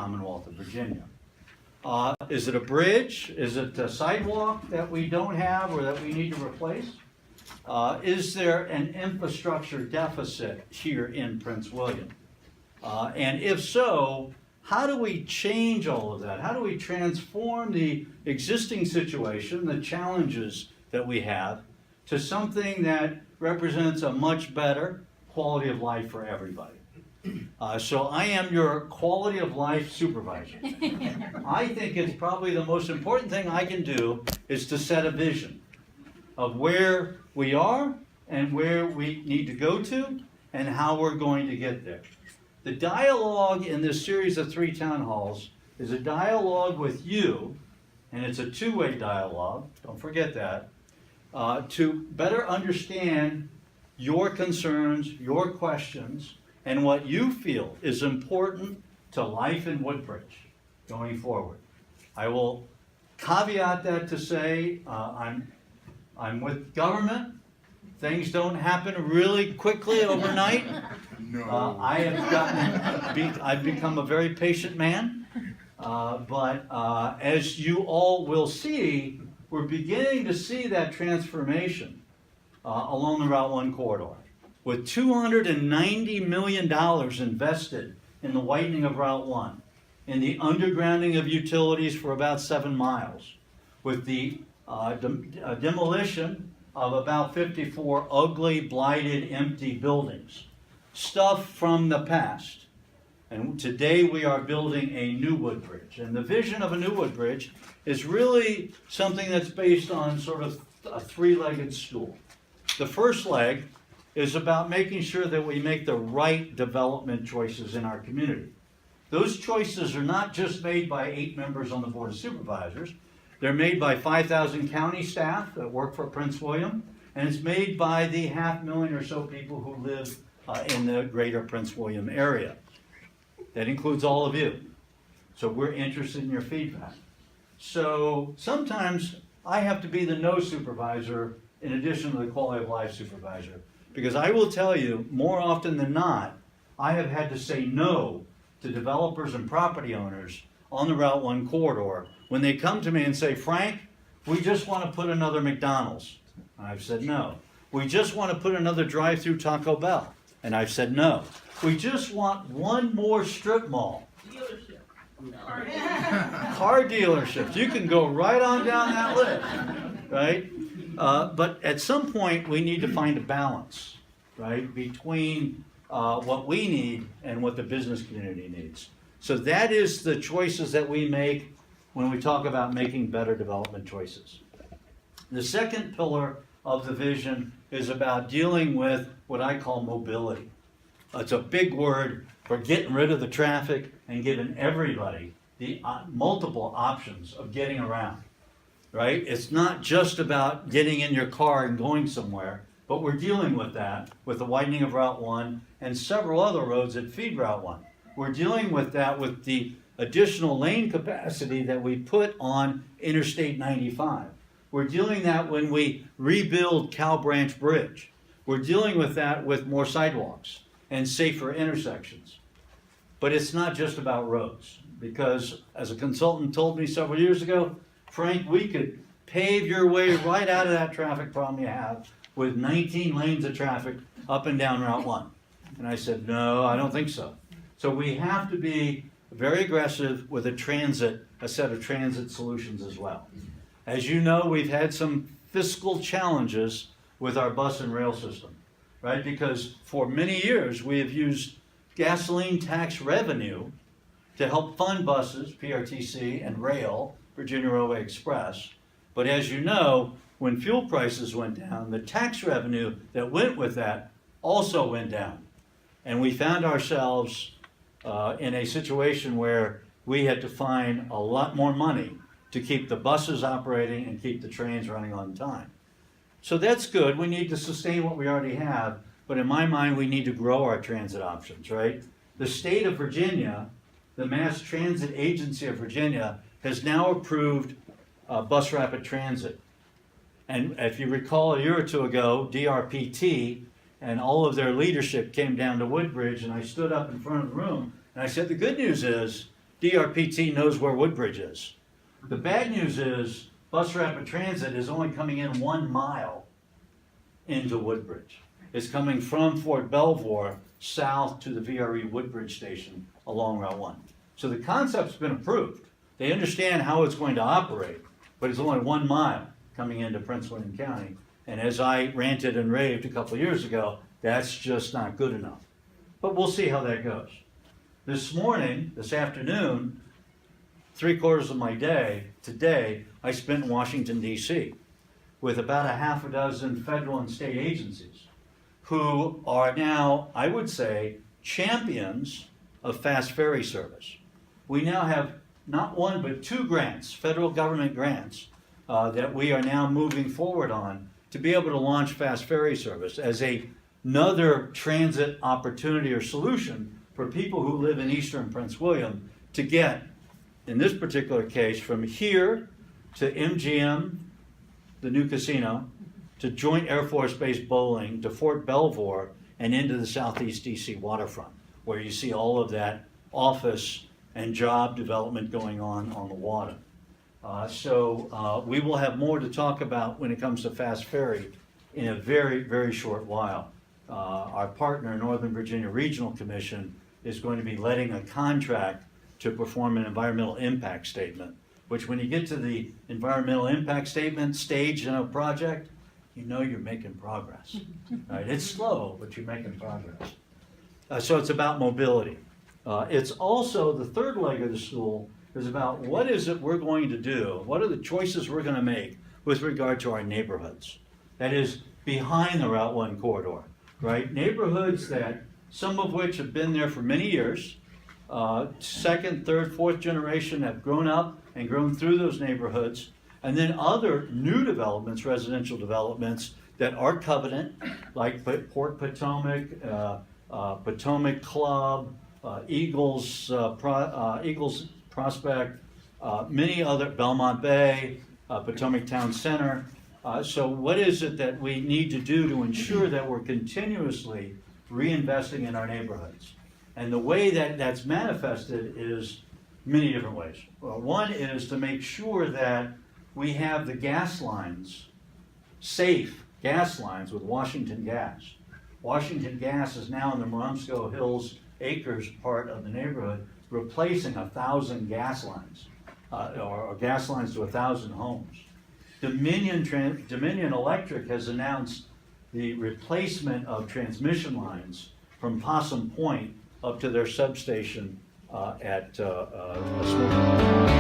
Commonwealth of Virginia. Is it a bridge? Is it a sidewalk that we don't have or that we need to replace? Is there an infrastructure deficit here in Prince William? And if so, how do we change all of that? How do we transform the existing situation, the challenges that we have, to something that represents a much better quality of life for everybody? So I am your quality of life supervisor. I think it's probably the most important thing I can do is to set a vision of where we are and where we need to go to and how we're going to get there. The dialogue in this series of 3 town halls is a dialogue with you, and it's a two-way dialogue, don't forget that, to better understand your concerns, your questions, and what you feel is important to life in Woodbridge going forward. I will caveat that to say I'm with government. Things don't happen really quickly overnight. No. I've become a very patient man, but as you all will see, we're beginning to see that transformation along the Route 1 corridor. With $290 million invested in the widening of Route 1, in the undergrounding of utilities for about 7 miles, with the demolition of about 54 ugly, blighted, empty buildings, stuff from the past. And today we are building a new Woodbridge. And the vision of a new Woodbridge is really something that's based on sort of a 3-legged stool. The first leg is about making sure that we make the right development choices in our community. Those choices are not just made by 8 members on the Board of Supervisors. They're made by 5,000 county staff that work for Prince William, and it's made by the 500,000 or so people who live in the greater Prince William area. That includes all of you. So we're interested in your feedback. So sometimes I have to be the no supervisor in addition to the quality of life supervisor. Because I will tell you, more often than not, I have had to say no to developers and property owners on the Route 1 corridor when they come to me and say, Frank, we just want to put another McDonald's. And I've said no. We just want to put another drive-through Taco Bell. And I've said no. We just want one more strip mall. Car dealerships. You can go right on down that list, right? But at some point, we need to find a balance, right, between what we need and what the business community needs. So that is the choices that we make when we talk about making better development choices. The second pillar of the vision is about dealing with what I call mobility. It's a big word for getting rid of the traffic and giving everybody the multiple options of getting around. Right? It's not just about getting in your car and going somewhere, but we're dealing with that with the widening of Route 1 and several other roads that feed Route 1. We're dealing with that with the additional lane capacity that we put on Interstate 95. We're dealing that when we rebuild Cow Branch Bridge. We're dealing with that with more sidewalks and safer intersections. But it's not just about roads, because as a consultant told me several years ago, Frank, we could pave your way right out of that traffic problem you have with 19 lanes of traffic up and down Route 1. And I said, no, I don't think so. So we have to be very aggressive with a set of transit solutions as well. As you know, we've had some fiscal challenges with our bus and rail system, right? Because for many years we have used gasoline tax revenue to help fund buses, PRTC, and rail, Virginia Railway Express. But as you know, when fuel prices went down, the tax revenue that went with that also went down. And we found ourselves in a situation where we had to find a lot more money to keep the buses operating and keep the trains running on time. So that's good. We need to sustain what we already have, but in my mind, we need to grow our transit options, right? The state of Virginia, the Mass Transit Agency of Virginia, has now approved bus rapid transit. And if you recall, a year or two ago, DRPT and all of their leadership came down to Woodbridge, and I stood up in front of the room and I said, the good news is DRPT knows where Woodbridge is. The bad news is bus rapid transit is only coming in 1 mile into Woodbridge. It's coming from Fort Belvoir south to the VRE Woodbridge station along Route 1. So the concept's been approved. They understand how it's going to operate, but it's only 1 mile coming into Prince William County. And as I ranted and raved a couple of years ago, that's just not good enough. But we'll see how that goes. This afternoon, 3/4 of my day, today, I spent in Washington, D.C. with about a half a dozen federal and state agencies who are now, I would say, champions of fast ferry service. We now have not one but 2 grants, federal government grants, that we are now moving forward on to be able to launch fast ferry service as another transit opportunity or solution for people who live in eastern Prince William to get, in this particular case, from here to MGM, the new casino, to Joint Air Force Base Bowling, to Fort Belvoir, and into the Southeast DC waterfront, where you see all of that office and job development going on the water. So we will have more to talk about when it comes to fast ferry in a very, very short while. Our partner, Northern Virginia Regional Commission, is going to be letting a contract to perform an environmental impact statement, which when you get to the environmental impact statement stage in a project, you know you're making progress. Right? It's slow, but you're making progress. So it's about mobility. It's also the third leg of the stool is about what is it we're going to do, what are the choices we're going to make with regard to our neighborhoods. That is behind the Route 1 corridor, right? Neighborhoods that some of which have been there for many years, second, third, fourth generation have grown up and grown through those neighborhoods, and then other new developments, residential developments that are covenant, like Port Potomac, Potomac Club, Eagles Prospect, many other, Belmont Bay, Potomac Town Center. So what is it that we need to do to ensure that we're continuously reinvesting in our neighborhoods? And the way that that's manifested is many different ways. Well, one is to make sure that we have the gas lines, safe gas lines with Washington Gas. Washington Gas is now in the Neabsco Hills Acres part of the neighborhood, replacing 1,000 gas lines, or gas lines to 1,000 homes. Dominion Electric has announced the replacement of transmission lines from Possum Point up to their substation at Smith.